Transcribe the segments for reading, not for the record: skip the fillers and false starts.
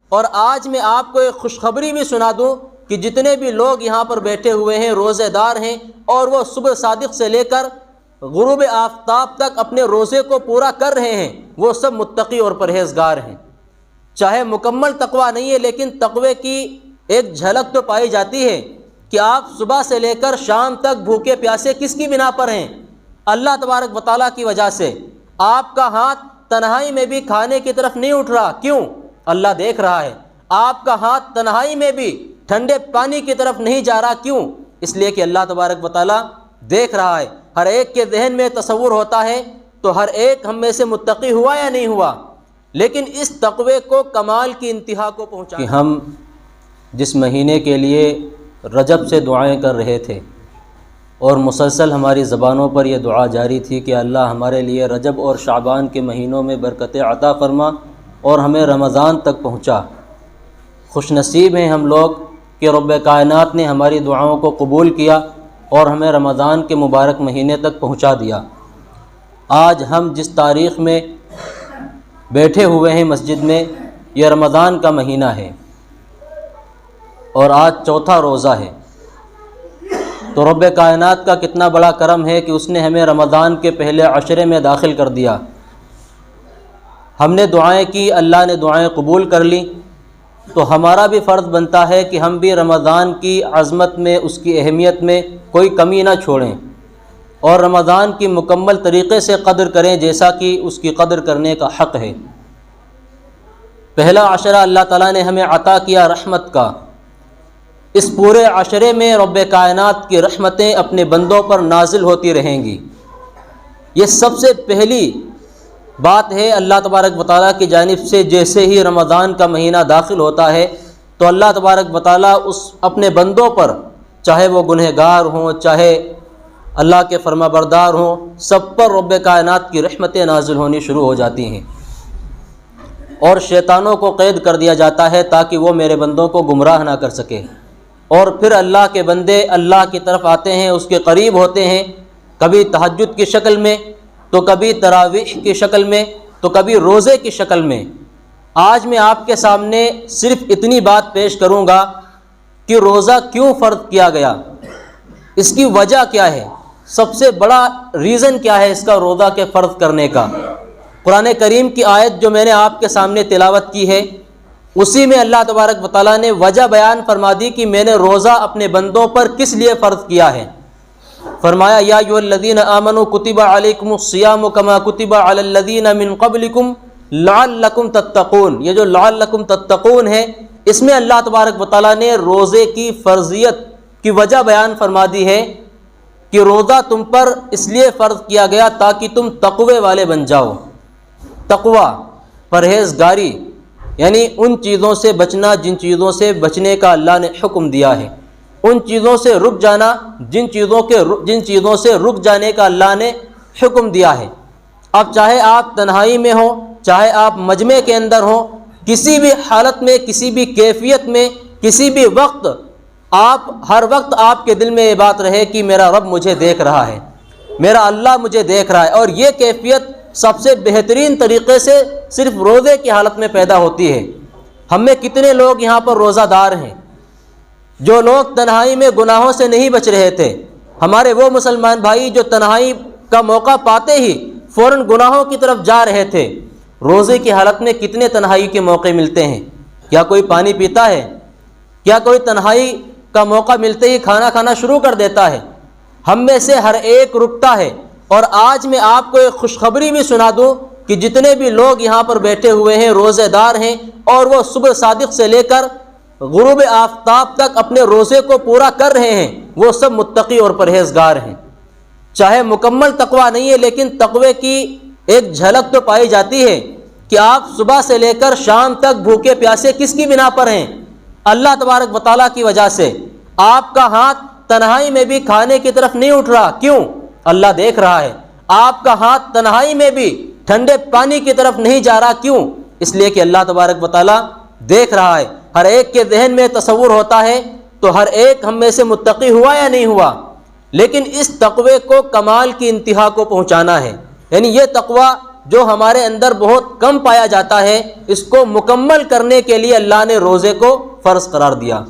اور آج میں آپ کو ایک خوشخبری بھی سنا دوں کہ جتنے بھی لوگ یہاں پر بیٹھے ہوئے ہیں روزے دار ہیں اور وہ صبح صادق سے لے کر غروب آفتاب تک اپنے روزے کو پورا کر رہے ہیں، وہ سب متقی اور پرہیزگار ہیں۔ چاہے مکمل تقویٰ نہیں ہے لیکن تقوی کی ایک جھلک تو پائی جاتی ہے کہ آپ صبح سے لے کر شام تک بھوکے پیاسے کس کی بنا پر ہیں؟ اللہ تبارک و تعالیٰ کی وجہ سے۔ آپ کا ہاتھ تنہائی میں بھی کھانے کی طرف نہیں اٹھ رہا، کیوں؟ اللہ دیکھ رہا ہے۔ آپ کا ہاتھ تنہائی میں بھی ٹھنڈے پانی کی طرف نہیں جا رہا، کیوں؟ اس لیے کہ اللہ تبارک و تعالیٰ دیکھ رہا ہے۔ ہر ایک کے ذہن میں تصور ہوتا ہے تو ہر ایک ہم میں سے متقی ہوا یا نہیں ہوا، لیکن اس تقوی کو کمال کی انتہا کو پہنچا کہ ہم جس مہینے کے لیے رجب سے دعائیں کر رہے تھے اور مسلسل ہماری زبانوں پر یہ دعا جاری تھی کہ اللہ ہمارے لیے رجب اور شعبان کے مہینوں میں برکتیں عطا فرما اور ہمیں رمضان تک پہنچا۔ خوش نصیب ہیں ہم لوگ کہ رب کائنات نے ہماری دعاؤں کو قبول کیا اور ہمیں رمضان کے مبارک مہینے تک پہنچا دیا۔ آج ہم جس تاریخ میں بیٹھے ہوئے ہیں مسجد میں، یہ رمضان کا مہینہ ہے اور آج چوتھا روزہ ہے۔ تو رب کائنات کا کتنا بڑا کرم ہے کہ اس نے ہمیں رمضان کے پہلے عشرے میں داخل کر دیا۔ ہم نے دعائیں کی، اللہ نے دعائیں قبول کر لیں، تو ہمارا بھی فرض بنتا ہے کہ ہم بھی رمضان کی عظمت میں، اس کی اہمیت میں کوئی کمی نہ چھوڑیں اور رمضان کی مکمل طریقے سے قدر کریں جیسا کہ اس کی قدر کرنے کا حق ہے۔ پہلا عشرہ اللہ تعالیٰ نے ہمیں عطا کیا رحمت کا۔ اس پورے عشرے میں رب کائنات کی رحمتیں اپنے بندوں پر نازل ہوتی رہیں گی۔ یہ سب سے پہلی بات ہے اللہ تبارک و تعالیٰ کی جانب سے۔ جیسے ہی رمضان کا مہینہ داخل ہوتا ہے تو اللہ تبارک و تعالیٰ اس اپنے بندوں پر، چاہے وہ گنہگار ہوں چاہے اللہ کے فرما بردار ہوں، سب پر رب کائنات کی رحمتیں نازل ہونی شروع ہو جاتی ہیں اور شیطانوں کو قید کر دیا جاتا ہے تاکہ وہ میرے بندوں کو گمراہ نہ کر سکے۔ اور پھر اللہ کے بندے اللہ کی طرف آتے ہیں، اس کے قریب ہوتے ہیں، کبھی تہجد کی شکل میں تو کبھی تراویح کی شکل میں تو کبھی روزے کی شکل میں۔ آج میں آپ کے سامنے صرف اتنی بات پیش کروں گا کہ روزہ کیوں فرض کیا گیا، اس کی وجہ کیا ہے، سب سے بڑا ریزن کیا ہے اس کا روزہ کے فرض کرنے کا۔ قرآن کریم کی آیت جو میں نے آپ کے سامنے تلاوت کی ہے، اسی میں اللہ تبارک و تعالیٰ نے وجہ بیان فرما دی کہ میں نے روزہ اپنے بندوں پر کس لیے فرض کیا ہے۔ فرمایا یا ایھا الذین آمنوا کتب علیکم الصیام کما کتب علی الذین من قبلکم لعلکم تتقون۔ یہ جو لعلکم تتقون ہے، اس میں اللہ تبارک و تعالیٰ نے روزے کی فرضیت کی وجہ بیان فرما دی ہے کہ روزہ تم پر اس لیے فرض کیا گیا تاکہ تم تقوی والے بن جاؤ۔ تقوی، پرہیزگاری، یعنی ان چیزوں سے بچنا جن چیزوں سے بچنے کا اللہ نے حکم دیا ہے، ان چیزوں سے رک جانا جن چیزوں سے رک جانے کا اللہ نے حکم دیا ہے۔ اب چاہے آپ تنہائی میں ہوں، چاہے آپ مجمع کے اندر ہوں، کسی بھی حالت میں، کسی بھی کیفیت میں، کسی بھی وقت، آپ ہر وقت آپ کے دل میں یہ بات رہے کہ میرا رب مجھے دیکھ رہا ہے، میرا اللہ مجھے دیکھ رہا ہے۔ اور یہ کیفیت سب سے بہترین طریقے سے صرف روزے کی حالت میں پیدا ہوتی ہے۔ ہم میں کتنے لوگ یہاں پر روزہ دار ہیں جو لوگ تنہائی میں گناہوں سے نہیں بچ رہے تھے؟ ہمارے وہ مسلمان بھائی جو تنہائی کا موقع پاتے ہی فوراً گناہوں کی طرف جا رہے تھے، روزے کی حالت میں کتنے تنہائی کے موقع ملتے ہیں؟ کیا کوئی پانی پیتا ہے؟ کیا کوئی تنہائی کا موقع ملتے ہی کھانا کھانا شروع کر دیتا ہے؟ ہم میں سے ہر ایک رکتا ہے۔ اور آج میں آپ کو ایک خوشخبری بھی سنا دوں کہ جتنے بھی لوگ یہاں پر بیٹھے ہوئے ہیں روزے دار ہیں اور وہ صبح صادق سے لے کر غروب آفتاب تک اپنے روزے کو پورا کر رہے ہیں، وہ سب متقی اور پرہیزگار ہیں۔ چاہے مکمل تقویٰ نہیں ہے لیکن تقوی کی ایک جھلک تو پائی جاتی ہے کہ آپ صبح سے لے کر شام تک بھوکے پیاسے کس کی بنا پر ہیں؟ اللہ تبارک و تعالیٰ کی وجہ سے۔ آپ کا ہاتھ تنہائی میں بھی کھانے کی طرف نہیں اٹھ رہا، کیوں؟ اللہ دیکھ رہا ہے۔ آپ کا ہاتھ تنہائی میں بھی ٹھنڈے پانی کی طرف نہیں جا رہا، کیوں؟ اس لیے کہ اللہ تبارک و تعالیٰ دیکھ رہا ہے۔ ہر ایک کے ذہن میں تصور ہوتا ہے تو ہر ایک ہم میں سے متقی ہوا یا نہیں ہوا، لیکن اس تقوی کو کمال کی انتہا کو پہنچانا ہے۔ یعنی یہ تقوی جو ہمارے اندر بہت کم پایا جاتا ہے، اس کو مکمل کرنے کے لیے اللہ نے روزے کو فرض قرار دیا،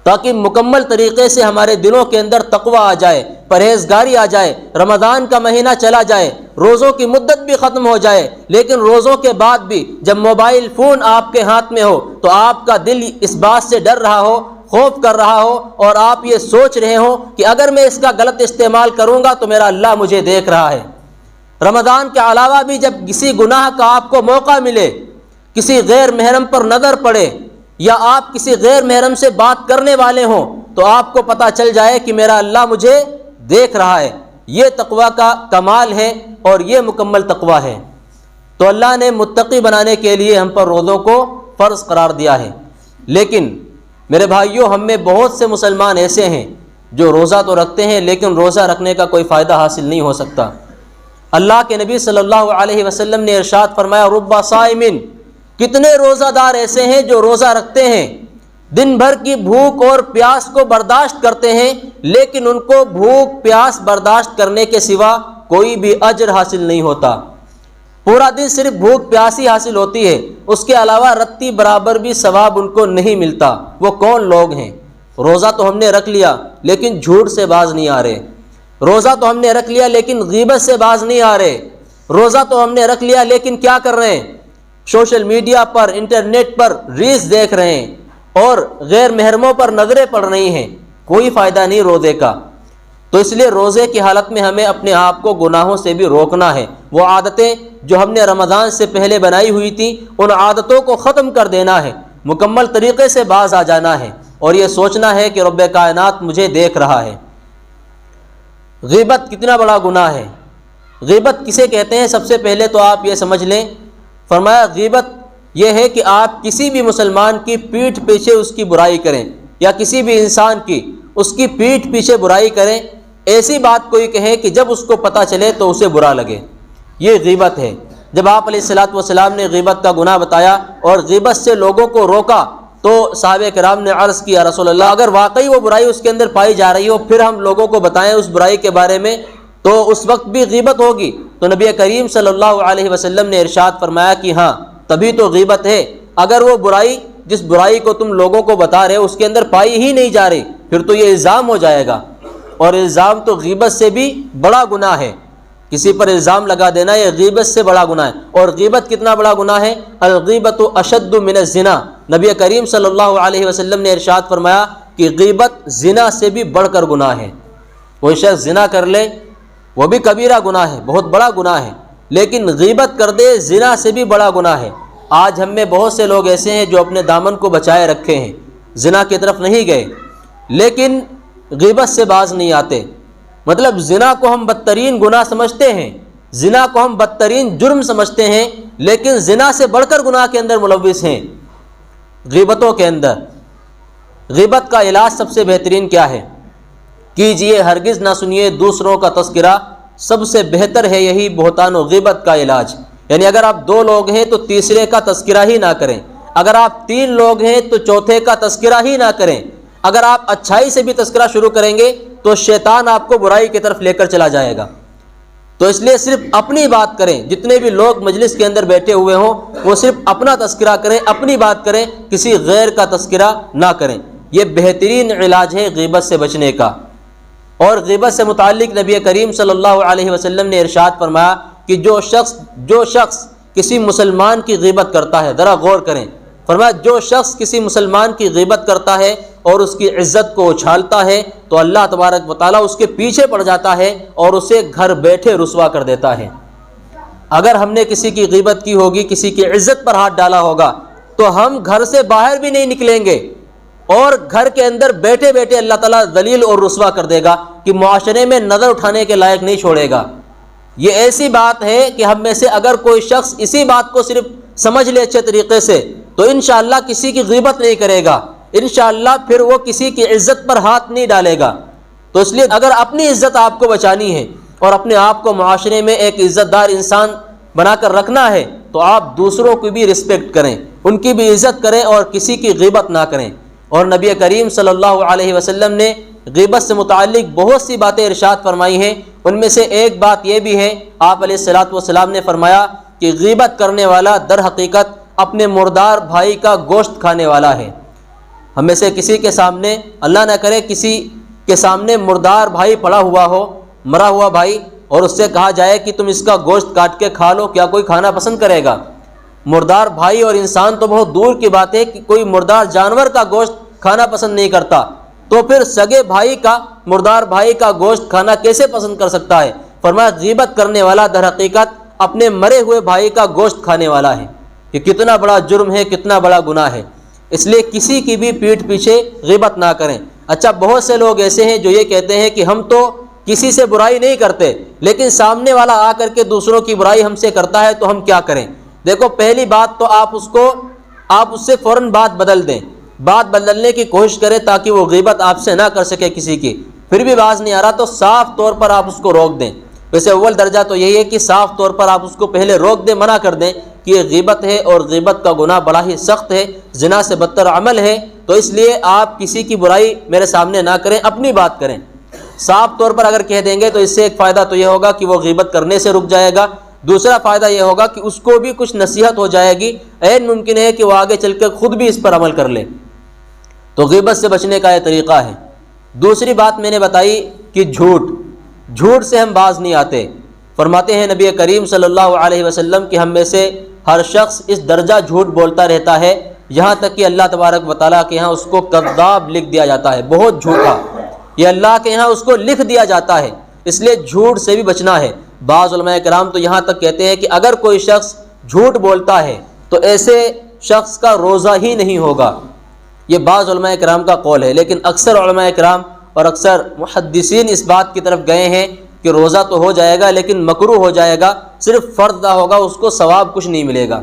تاکہ مکمل طریقے سے ہمارے دلوں کے اندر تقوی آ جائے، پرہیزگاری آ جائے، رمضان کا مہینہ چلا جائے، روزوں کی مدت بھی ختم ہو جائے، لیکن روزوں کے بعد بھی جب موبائل فون آپ کے ہاتھ میں ہو تو آپ کا دل اس بات سے ڈر رہا ہو، خوف کر رہا ہو، اور آپ یہ سوچ رہے ہو کہ اگر میں اس کا غلط استعمال کروں گا تو میرا اللہ مجھے دیکھ رہا ہے۔ رمضان کے علاوہ بھی جب کسی گناہ کا آپ کو موقع ملے، کسی غیر محرم پر نظر پڑے، یا آپ کسی غیر محرم سے بات کرنے والے ہوں، تو آپ کو پتہ چل جائے کہ میرا اللہ مجھے دیکھ رہا ہے۔ یہ تقوی کا کمال ہے اور یہ مکمل تقوی ہے۔ تو اللہ نے متقی بنانے کے لیے ہم پر روزوں کو فرض قرار دیا ہے۔ لیکن میرے بھائیوں، ہم میں بہت سے مسلمان ایسے ہیں جو روزہ تو رکھتے ہیں لیکن روزہ رکھنے کا کوئی فائدہ حاصل نہیں ہو سکتا۔ اللہ کے نبی صلی اللہ علیہ وسلم نے ارشاد فرمایا، رب صائمن، کتنے روزہ دار ایسے ہیں جو روزہ رکھتے ہیں، دن بھر کی بھوک اور پیاس کو برداشت کرتے ہیں، لیکن ان کو بھوک پیاس برداشت کرنے کے سوا کوئی بھی اجر حاصل نہیں ہوتا۔ پورا دن صرف بھوک پیاس ہی حاصل ہوتی ہے، اس کے علاوہ رتی برابر بھی ثواب ان کو نہیں ملتا۔ وہ کون لوگ ہیں؟ روزہ تو ہم نے رکھ لیا لیکن جھوٹ سے باز نہیں آ رہے، روزہ تو ہم نے رکھ لیا لیکن غیبت سے باز نہیں آ رہے، روزہ تو ہم نے رکھ لیا لیکن کیا کر رہے ہیں؟ سوشل میڈیا پر، انٹرنیٹ پر ریلز دیکھ رہے ہیں اور غیر محرموں پر نظریں پڑ رہی ہیں۔ کوئی فائدہ نہیں روزے کا۔ تو اس لیے روزے کی حالت میں ہمیں اپنے آپ کو گناہوں سے بھی روکنا ہے۔ وہ عادتیں جو ہم نے رمضان سے پہلے بنائی ہوئی تھیں، ان عادتوں کو ختم کر دینا ہے، مکمل طریقے سے باز آ جانا ہے، اور یہ سوچنا ہے کہ رب کائنات مجھے دیکھ رہا ہے۔ غیبت کتنا بڑا گناہ ہے؟ غیبت کسے کہتے ہیں؟ سب سے پہلے تو آپ یہ سمجھ لیں، فرمایا غیبت یہ ہے کہ آپ کسی بھی مسلمان کی پیٹھ پیچھے اس کی برائی کریں، یا کسی بھی انسان کی اس کی پیٹھ پیچھے برائی کریں، ایسی بات کوئی کہیں کہ جب اس کو پتہ چلے تو اسے برا لگے، یہ غیبت ہے۔ جب آپ علیہ الصلوۃ والسلام نے غیبت کا گناہ بتایا اور غیبت سے لوگوں کو روکا تو صحابہ کرام نے عرض کیا، رسول اللہ اگر واقعی وہ برائی اس کے اندر پائی جا رہی ہو پھر ہم لوگوں کو بتائیں اس برائی کے بارے میں، تو اس وقت بھی غیبت ہوگی؟ تو نبی کریم صلی اللہ علیہ وسلم نے ارشاد فرمایا کہ ہاں، تبھی تو غیبت ہے۔ اگر وہ برائی، جس برائی کو تم لوگوں کو بتا رہے ہو، اس کے اندر پائی ہی نہیں جا رہی، پھر تو یہ الزام ہو جائے گا، اور الزام تو غیبت سے بھی بڑا گناہ ہے۔ کسی پر الزام لگا دینا یہ غیبت سے بڑا گناہ ہے۔ اور غیبت کتنا بڑا گناہ ہے؟ الغیبت اشد من الزنا، نبی کریم صلی اللہ علیہ وسلم نے ارشاد فرمایا کہ غیبت زنا سے بھی بڑھ کر گناہ ہے۔ کوئی شخص زنا کر لے وہ بھی کبیرہ گناہ ہے، بہت بڑا گناہ ہے، لیکن غیبت کر دے زنا سے بھی بڑا گناہ ہے۔ آج ہم میں بہت سے لوگ ایسے ہیں جو اپنے دامن کو بچائے رکھے ہیں، زنا کی طرف نہیں گئے لیکن غیبت سے باز نہیں آتے۔ مطلب زنا کو ہم بدترین گناہ سمجھتے ہیں، زنا کو ہم بدترین جرم سمجھتے ہیں، لیکن زنا سے بڑھ کر گناہ کے اندر ملوث ہیں غیبتوں کے اندر۔ غیبت کا علاج سب سے بہترین کیا ہے؟ کیجئے، ہرگز نہ سنیے دوسروں کا تذکرہ، سب سے بہتر ہے یہی بہتان و غیبت کا علاج۔ یعنی اگر آپ 2 لوگ ہیں تو تیسرے کا تذکرہ ہی نہ کریں، اگر آپ 3 لوگ ہیں تو چوتھے کا تذکرہ ہی نہ کریں۔ اگر آپ اچھائی سے بھی تذکرہ شروع کریں گے تو شیطان آپ کو برائی کی طرف لے کر چلا جائے گا۔ تو اس لیے صرف اپنی بات کریں، جتنے بھی لوگ مجلس کے اندر بیٹھے ہوئے ہوں وہ صرف اپنا تذکرہ کریں، اپنی بات کریں، کسی غیر کا تذکرہ نہ کریں۔ یہ بہترین علاج ہے غیبت سے بچنے کا۔ اور غیبت سے متعلق نبی کریم صلی اللہ علیہ وسلم نے ارشاد فرمایا کہ جو شخص کسی مسلمان کی غیبت کرتا ہے، ذرا غور کریں، فرمایا جو شخص کسی مسلمان کی غیبت کرتا ہے اور اس کی عزت کو اچھالتا ہے تو اللہ تبارک و تعالیٰ اس کے پیچھے پڑ جاتا ہے اور اسے گھر بیٹھے رسوا کر دیتا ہے۔ اگر ہم نے کسی کی غیبت کی ہوگی، کسی کی عزت پر ہاتھ ڈالا ہوگا تو ہم گھر سے باہر بھی نہیں نکلیں گے، اور گھر کے اندر بیٹھے بیٹھے اللہ تعالیٰ ذلیل اور رسوا کر دے گا کہ معاشرے میں نظر اٹھانے کے لائق نہیں چھوڑے گا۔ یہ ایسی بات ہے کہ ہم میں سے اگر کوئی شخص اسی بات کو صرف سمجھ لے اچھے طریقے سے تو انشاءاللہ کسی کی غیبت نہیں کرے گا، انشاءاللہ پھر وہ کسی کی عزت پر ہاتھ نہیں ڈالے گا۔ تو اس لیے اگر اپنی عزت آپ کو بچانی ہے اور اپنے آپ کو معاشرے میں ایک عزت دار انسان بنا کر رکھنا ہے تو آپ دوسروں کی بھی رسپیکٹ کریں، ان کی بھی عزت کریں اور کسی کی غیبت نہ کریں۔ اور نبی کریم صلی اللہ علیہ وسلم نے غیبت سے متعلق بہت سی باتیں ارشاد فرمائی ہیں۔ ان میں سے ایک بات یہ بھی ہے، آپ علیہ الصلاۃ والسلام نے فرمایا کہ غیبت کرنے والا در حقیقت اپنے مردار بھائی کا گوشت کھانے والا ہے۔ ہم میں سے کسی کے سامنے، اللہ نہ کرے کسی کے سامنے مردار بھائی پڑا ہوا ہو، مرا ہوا بھائی، اور اس سے کہا جائے کہ تم اس کا گوشت کاٹ کے کھا لو، کیا کوئی کھانا پسند کرے گا؟ مردار بھائی اور انسان تو بہت دور کی بات ہے کہ کوئی مردار جانور کا گوشت کھانا پسند نہیں کرتا، تو پھر سگے بھائی کا، مردار بھائی کا گوشت کھانا کیسے پسند کر سکتا ہے؟ فرمایا غیبت کرنے والا در حقیقت اپنے مرے ہوئے بھائی کا گوشت کھانے والا ہے۔ یہ کتنا بڑا جرم ہے، کتنا بڑا گناہ ہے۔ اس لیے کسی کی بھی پیٹھ پیچھے غیبت نہ کریں۔ اچھا، بہت سے لوگ ایسے ہیں جو یہ کہتے ہیں کہ ہم تو کسی سے برائی نہیں کرتے، لیکن سامنے والا آ کر کے دوسروں کی برائی ہم سے کرتا ہے تو ہم کیا کریں؟ دیکھو، پہلی بات تو آپ اس سے فوراً بات بدل دیں، بات بدلنے کی کوشش کریں تاکہ وہ غیبت آپ سے نہ کر سکے کسی کی۔ پھر بھی باز نہیں آ رہا تو صاف طور پر آپ اس کو روک دیں۔ ویسے اول درجہ تو یہی ہے کہ صاف طور پر آپ اس کو پہلے روک دیں، منع کر دیں کہ یہ غیبت ہے اور غیبت کا گناہ بڑا ہی سخت ہے، زنا سے بدتر عمل ہے، تو اس لیے آپ کسی کی برائی میرے سامنے نہ کریں، اپنی بات کریں۔ صاف طور پر اگر کہہ دیں گے تو اس سے ایک فائدہ تو یہ ہوگا کہ وہ غیبت کرنے سے رک جائے گا، دوسرا فائدہ یہ ہوگا کہ اس کو بھی کچھ نصیحت ہو جائے گی، عین ممکن ہے کہ وہ آگے چل کر خود بھی اس پر عمل کر لے۔ تو غیبت سے بچنے کا یہ طریقہ ہے۔ دوسری بات میں نے بتائی کہ جھوٹ سے ہم باز نہیں آتے۔ فرماتے ہیں نبی کریم صلی اللہ علیہ وسلم کہ ہم میں سے ہر شخص اس درجہ جھوٹ بولتا رہتا ہے یہاں تک کہ اللہ تبارک و تعالیٰ کے ہاں اس کو کذاب لکھ دیا جاتا ہے، بہت جھوٹا، یہ اللہ کے ہاں اس کو لکھ دیا جاتا ہے۔ اس لیے جھوٹ سے بھی بچنا ہے۔ بعض علماء کرام تو یہاں تک کہتے ہیں کہ اگر کوئی شخص جھوٹ بولتا ہے تو ایسے شخص کا روزہ ہی نہیں ہوگا۔ یہ بعض علماء کرام کا قول ہے، لیکن اکثر علماء کرام اور اکثر محدثین اس بات کی طرف گئے ہیں کہ روزہ تو ہو جائے گا لیکن مکروہ ہو جائے گا، صرف فرض ادا ہوگا، اس کو ثواب کچھ نہیں ملے گا۔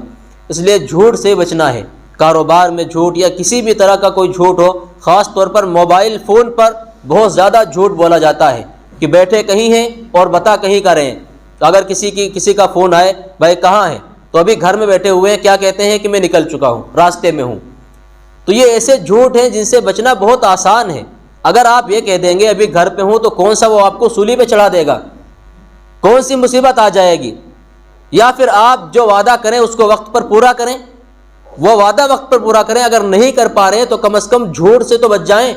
اس لیے جھوٹ سے بچنا ہے۔ کاروبار میں جھوٹ یا کسی بھی طرح کا کوئی جھوٹ ہو، خاص طور پر موبائل فون پر بہت زیادہ جھوٹ بولا جاتا ہے کہ بیٹھے کہیں ہیں اور بتا کہیں کا رہے ہیں۔ تو اگر کسی کا فون آئے، بھائی کہاں ہیں؟ تو ابھی گھر میں بیٹھے ہوئے ہیں، کیا کہتے ہیں کہ میں نکل چکا ہوں، راستے میں ہوں۔ تو یہ ایسے جھوٹ ہیں جن سے بچنا بہت آسان ہے۔ اگر آپ یہ کہہ دیں گے ابھی گھر پہ ہوں تو کون سا وہ آپ کو سولی پہ چڑھا دے گا؟ کون سی مصیبت آ جائے گی؟ یا پھر آپ جو وعدہ کریں اس کو وقت پر پورا کریں، وہ وعدہ وقت پر پورا کریں۔ اگر نہیں کر پا رہے ہیں تو کم از کم جھوٹ سے تو بچ جائیں،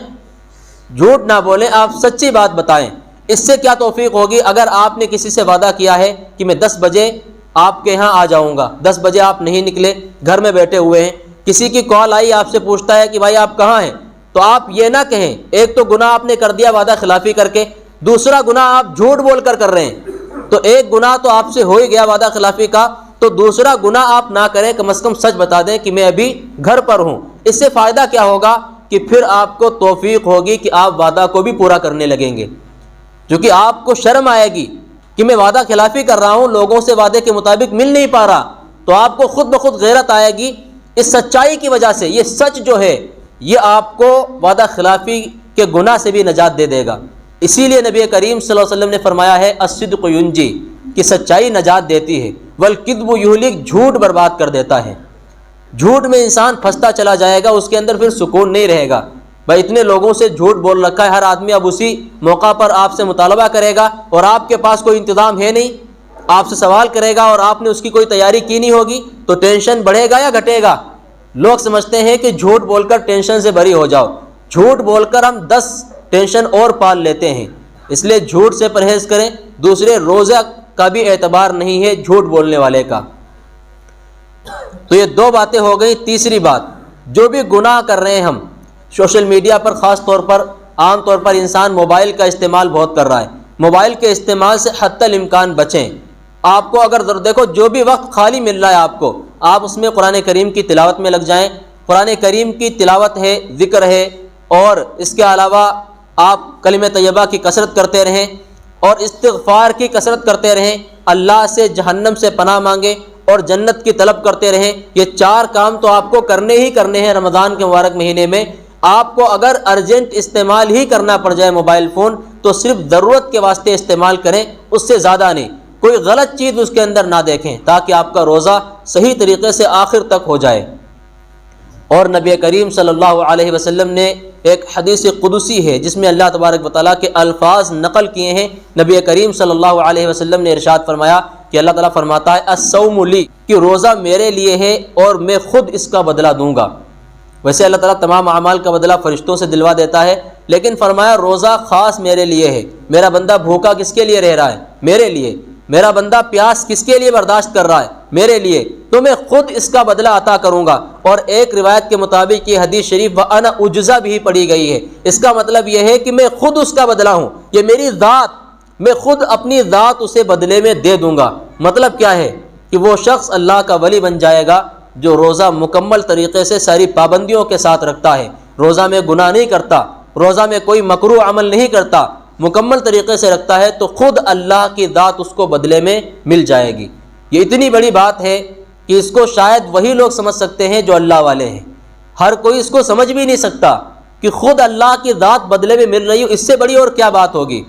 جھوٹ نہ بولیں، آپ سچی بات بتائیں۔ اس سے کیا توفیق ہوگی؟ اگر آپ نے کسی سے وعدہ کیا ہے کہ میں 10 بجے آپ کے یہاں آ جاؤں گا، 10 بجے آپ نہیں نکلے، گھر میں بیٹھے ہوئے ہیں، کسی کی کال آئی آپ سے پوچھتا ہے کہ بھائی آپ کہاں ہیں، تو آپ یہ نہ کہیں، ایک تو گناہ آپ نے کر دیا وعدہ خلافی کر کے، دوسرا گناہ آپ جھوٹ بول کر رہے ہیں، تو ایک گناہ تو آپ سے ہو ہی گیا وعدہ خلافی کا، تو دوسرا گناہ آپ نہ کریں، کم از کم سچ بتا دیں کہ میں ابھی گھر پر ہوں۔ اس سے فائدہ کیا ہوگا کہ پھر آپ کو توفیق ہوگی کہ آپ وعدہ کو بھی پورا کرنے لگیں گے، کیونکہ آپ کو شرم آئے گی کہ میں وعدہ خلافی کر رہا ہوں، لوگوں سے وعدے کے مطابق مل نہیں پا رہا، تو آپ کو خود بخود غیرت آئے گی اس سچائی کی وجہ سے۔ یہ سچ جو ہے یہ آپ کو وعدہ خلافی کے گناہ سے بھی نجات دے دے گا۔ اسی لیے نبی کریم صلی اللہ علیہ وسلم نے فرمایا ہے الصدق ینجی، کہ سچائی نجات دیتی ہے، والکذب یہلک، جھوٹ برباد کر دیتا ہے۔ جھوٹ میں انسان پھنستا چلا جائے گا، اس کے اندر پھر سکون نہیں رہے گا۔ بھائی اتنے لوگوں سے جھوٹ بول رکھا ہے، ہر آدمی اب اسی موقع پر آپ سے مطالبہ کرے گا اور آپ کے پاس کوئی انتظام ہے نہیں، آپ سے سوال کرے گا اور آپ نے اس کی کوئی تیاری کی نہیں ہوگی، تو ٹینشن بڑھے گا یا گھٹے گا؟ لوگ سمجھتے ہیں کہ جھوٹ بول کر ٹینشن سے بری ہو جاؤ، جھوٹ بول کر ہم 10 ٹینشن اور پال لیتے ہیں۔ اس لیے جھوٹ سے پرہیز کریں۔ دوسرے روزہ کا بھی اعتبار نہیں ہے جھوٹ بولنے والے کا۔ تو یہ 2 باتیں ہو گئی۔ تیسری بات، جو بھی گناہ کر رہے ہیں ہم سوشل میڈیا پر، خاص طور پر عام طور پر انسان موبائل کا استعمال بہت کر رہا ہے، موبائل کے استعمال سے حتی الامکان بچیں۔ آپ کو اگر دیکھو جو بھی وقت خالی مل رہا ہے آپ اس میں قرآن کریم کی تلاوت میں لگ جائیں۔ قرآن کریم کی تلاوت ہے، ذکر ہے، اور اس کے علاوہ آپ کلمہ طیبہ کی کثرت کرتے رہیں اور استغفار کی کثرت کرتے رہیں، اللہ سے جہنم سے پناہ مانگیں اور جنت کی طلب کرتے رہیں۔ یہ 4 کام تو آپ کو کرنے ہی کرنے ہیں رمضان کے مبارک مہینے میں۔ آپ کو اگر ارجنٹ استعمال ہی کرنا پڑ جائے موبائل فون تو صرف ضرورت کے واسطے استعمال کریں، اس سے زیادہ نہیں۔ کوئی غلط چیز اس کے اندر نہ دیکھیں تاکہ آپ کا روزہ صحیح طریقے سے آخر تک ہو جائے۔ اور نبی کریم صلی اللہ علیہ وسلم نے ایک حدیث قدسی ہے جس میں اللہ تبارک و تعالیٰ کے الفاظ نقل کیے ہیں۔ نبی کریم صلی اللہ علیہ وسلم نے ارشاد فرمایا کہ اللہ تعالیٰ فرماتا ہے الصوم لی، کہ روزہ میرے لیے ہے اور میں خود اس کا بدلہ دوں گا۔ ویسے اللہ تعالیٰ تمام اعمال کا بدلہ فرشتوں سے دلوا دیتا ہے، لیکن فرمایا روزہ خاص میرے لیے ہے۔ میرا بندہ بھوکا کس کے لیے رہ رہا ہے؟ میرے لیے۔ میرا بندہ پیاس کس کے لیے برداشت کر رہا ہے؟ میرے لیے۔ تو میں خود اس کا بدلہ عطا کروں گا۔ اور ایک روایت کے مطابق یہ حدیث شریف وَأَنَا أُجْزَى بھی پڑھی گئی ہے۔ اس کا مطلب یہ ہے کہ میں خود اس کا بدلہ ہوں، یہ میری ذات، میں خود اپنی ذات اسے بدلے میں دے دوں گا۔ مطلب کیا ہے؟ کہ وہ شخص اللہ کا ولی بن جائے گا جو روزہ مکمل طریقے سے ساری پابندیوں کے ساتھ رکھتا ہے، روزہ میں گناہ نہیں کرتا، روزہ میں کوئی مکروہ عمل نہیں کرتا، مکمل طریقے سے رکھتا ہے، تو خود اللہ کی ذات اس کو بدلے میں مل جائے گی۔ یہ اتنی بڑی بات ہے کہ اس کو شاید وہی لوگ سمجھ سکتے ہیں جو اللہ والے ہیں، ہر کوئی اس کو سمجھ بھی نہیں سکتا کہ خود اللہ کی ذات بدلے میں مل رہی ہو، اس سے بڑی اور کیا بات ہوگی۔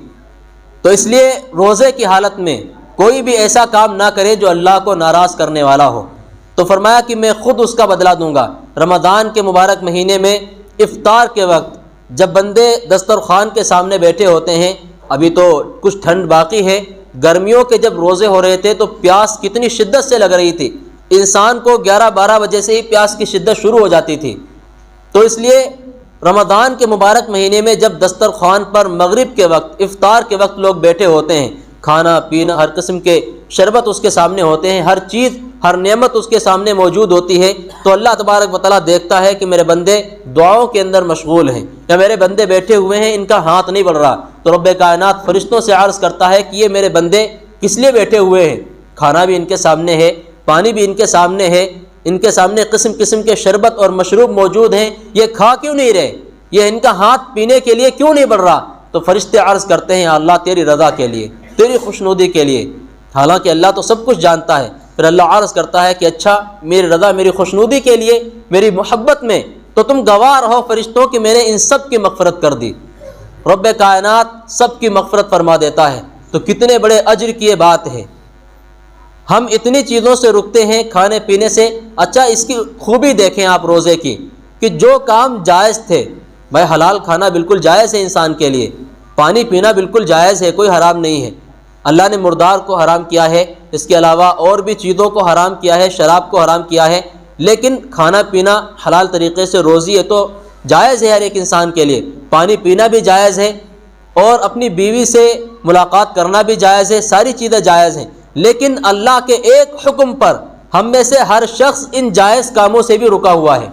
تو اس لیے روزے کی حالت میں کوئی بھی ایسا کام نہ کرے جو اللہ کو ناراض کرنے والا ہو۔ تو فرمایا کہ میں خود اس کا بدلہ دوں گا۔ رمضان کے مبارک مہینے میں افطار کے وقت جب بندے دسترخوان کے سامنے بیٹھے ہوتے ہیں، ابھی تو کچھ ٹھنڈ باقی ہے، گرمیوں کے جب روزے ہو رہے تھے تو پیاس کتنی شدت سے لگ رہی تھی، انسان کو 11-12 بجے سے ہی پیاس کی شدت شروع ہو جاتی تھی۔ تو اس لیے رمضان کے مبارک مہینے میں جب دسترخوان پر مغرب کے وقت، افطار کے وقت لوگ بیٹھے ہوتے ہیں، کھانا پینا، ہر قسم کے شربت اس کے سامنے ہوتے ہیں، ہر چیز، ہر نعمت اس کے سامنے موجود ہوتی ہے، تو اللہ تبارک و تعالیٰ دیکھتا ہے کہ میرے بندے دعاؤں کے اندر مشغول ہیں یا میرے بندے بیٹھے ہوئے ہیں، ان کا ہاتھ نہیں بڑھ رہا۔ تو رب کائنات فرشتوں سے عرض کرتا ہے کہ یہ میرے بندے کس لیے بیٹھے ہوئے ہیں؟ کھانا بھی ان کے سامنے ہے، پانی بھی ان کے سامنے ہے، ان کے سامنے قسم قسم کے شربت اور مشروب موجود ہیں، یہ کھا کیوں نہیں رہے؟ یہ ان کا ہاتھ پینے کے لیے کیوں نہیں بڑھ رہا؟ تو فرشتے عرض کرتے ہیں اللہ تیری رضا کے لیے، تیری خوشنودی کے لیے۔ حالانکہ اللہ تو سب کچھ جانتا ہے، پھر اللہ عرض کرتا ہے کہ اچھا میری رضا، میری خوشنودی کے لیے، میری محبت میں، تو تم گواہ رہو فرشتوں کہ میں نے ان سب کی مغفرت کر دی۔ رب کائنات سب کی مغفرت فرما دیتا ہے، تو کتنے بڑے اجر کی یہ بات ہے۔ ہم اتنی چیزوں سے رکتے ہیں، کھانے پینے سے۔ اچھا اس کی خوبی دیکھیں آپ روزے کی، کہ جو کام جائز تھے، بھائی حلال کھانا بالکل جائز ہے انسان کے لیے، پانی پینا بالکل جائز ہے، کوئی حرام نہیں ہے۔ اللہ نے مردار کو حرام کیا ہے، اس کے علاوہ اور بھی چیزوں کو حرام کیا ہے، شراب کو حرام کیا ہے، لیکن کھانا پینا حلال طریقے سے، روزی ہے تو جائز ہے ہر ایک انسان کے لیے، پانی پینا بھی جائز ہے، اور اپنی بیوی سے ملاقات کرنا بھی جائز ہے، ساری چیزیں جائز ہیں۔ لیکن اللہ کے ایک حکم پر ہم میں سے ہر شخص ان جائز کاموں سے بھی رکا ہوا ہے،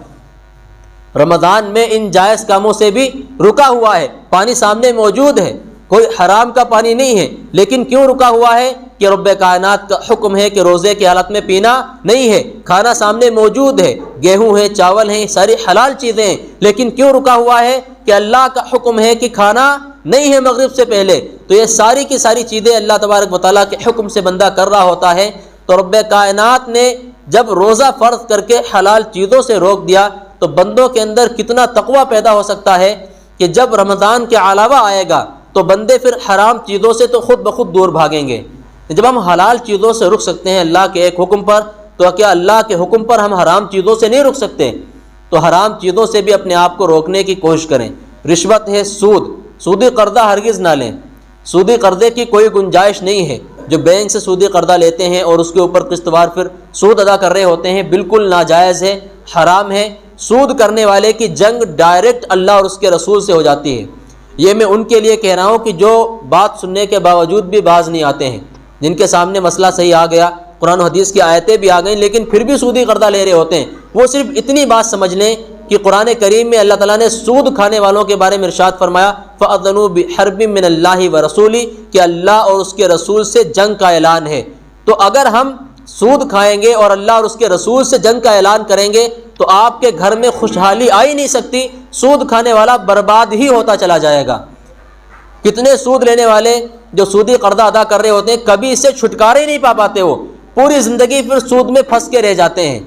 رمضان میں ان جائز کاموں سے بھی رکا ہوا ہے۔ پانی سامنے موجود ہے، کوئی حرام کا پانی نہیں ہے، لیکن کیوں رکا ہوا ہے؟ کہ رب کائنات کا حکم ہے کہ روزے کی حالت میں پینا نہیں ہے۔ کھانا سامنے موجود ہے، گیہوں ہے، چاول ہیں، ساری حلال چیزیں ہیں، لیکن کیوں رکا ہوا ہے؟ کہ اللہ کا حکم ہے کہ کھانا نہیں ہے مغرب سے پہلے۔ تو یہ ساری کی ساری چیزیں اللہ تبارک و تعالیٰ کے حکم سے بندہ کر رہا ہوتا ہے، تو رب کائنات نے جب روزہ فرض کر کے حلال چیزوں سے روک دیا، تو بندوں کے اندر کتنا تقویٰ پیدا ہو سکتا ہے کہ جب رمضان کے علاوہ آئے گا تو بندے پھر حرام چیزوں سے تو خود بخود دور بھاگیں گے۔ جب ہم حلال چیزوں سے رک سکتے ہیں اللہ کے ایک حکم پر، تو کیا اللہ کے حکم پر ہم حرام چیزوں سے نہیں رک سکتے؟ تو حرام چیزوں سے بھی اپنے آپ کو روکنے کی کوشش کریں۔ رشوت ہے، سودی قرضہ ہرگز نہ لیں، سودی قرضے کی کوئی گنجائش نہیں ہے۔ جو بینک سے سودی قرضہ لیتے ہیں اور اس کے اوپر قسط وار پھر سود ادا کر رہے ہوتے ہیں، بالکل ناجائز ہے، حرام ہے۔ سود کرنے والے کی جنگ ڈائریکٹ اللہ اور اس کے رسول سے ہو جاتی ہے۔ یہ میں ان کے لیے کہہ رہا ہوں کہ جو بات سننے کے باوجود بھی باز نہیں آتے ہیں، جن کے سامنے مسئلہ صحیح آ گیا، قرآن و حدیث کی آیتیں بھی آ گئیں، لیکن پھر بھی سودی قرضہ لے رہے ہوتے ہیں، وہ صرف اتنی بات سمجھ لیں کہ قرآن کریم میں اللہ تعالیٰ نے سود کھانے والوں کے بارے میں ارشاد فرمایا فَأَذَنُوا بِحَرْبٍ مِّنَ اللَّهِ وَرَسُولِهِ، کہ اللہ اور اس کے رسول سے جنگ کا اعلان ہے۔ تو اگر ہم سود کھائیں گے اور اللہ اور اس کے رسول سے جنگ کا اعلان کریں گے تو آپ کے گھر میں خوشحالی آ ہی نہیں سکتی، سود کھانے والا برباد ہی ہوتا چلا جائے گا۔ کتنے سود لینے والے جو سودی قرضہ ادا کر رہے ہوتے ہیں، کبھی اس سے چھٹکارے ہی نہیں پا پاتے، وہ پوری زندگی پھر سود میں پھنس کے رہ جاتے ہیں،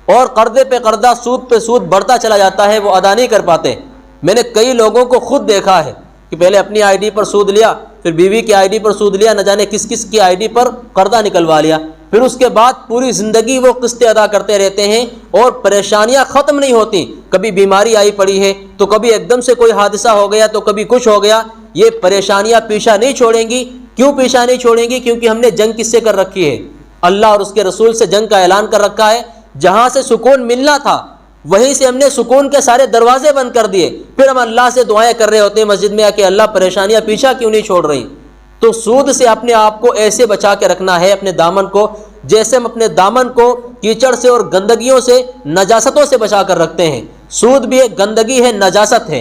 اور قرضے پہ قرضہ، سود پہ سود بڑھتا چلا جاتا ہے، وہ ادا نہیں کر پاتے۔ میں نے کئی لوگوں کو خود دیکھا ہے کہ پہلے اپنی آئی ڈی پر سود لیا، پھر بیوی کی آئی ڈی پر سود لیا، نہ جانے کس کس کی آئی ڈی پر قرضہ نکلوا لیا، پھر اس کے بعد پوری زندگی وہ قسطیں ادا کرتے رہتے ہیں اور پریشانیاں ختم نہیں ہوتی. کبھی بیماری آئی پڑی ہے تو کبھی ایک دم سے کوئی حادثہ ہو گیا تو کبھی کچھ ہو گیا. یہ پریشانیاں پیچھا نہیں چھوڑیں گی. کیوں پیچھا نہیں چھوڑیں گی؟ کیونکہ ہم نے جنگ کس سے کر رکھی ہے؟ اللہ اور اس کے رسول سے جنگ کا اعلان کر رکھا ہے. جہاں سے سکون ملنا تھا وہیں سے ہم نے سکون کے سارے دروازے بند کر دیے. پھر ہم اللہ سے دعائیں کر رہے ہوتے ہیں مسجد میں آ کے، اللہ پریشانیاں پیچھا کیوں نہیں چھوڑ رہی؟ تو سود سے اپنے آپ کو ایسے بچا کے رکھنا ہے، اپنے دامن کو، جیسے ہم اپنے دامن کو کیچڑ سے اور گندگیوں سے، نجاستوں سے بچا کر رکھتے ہیں. سود بھی ایک گندگی ہے، نجاست ہے.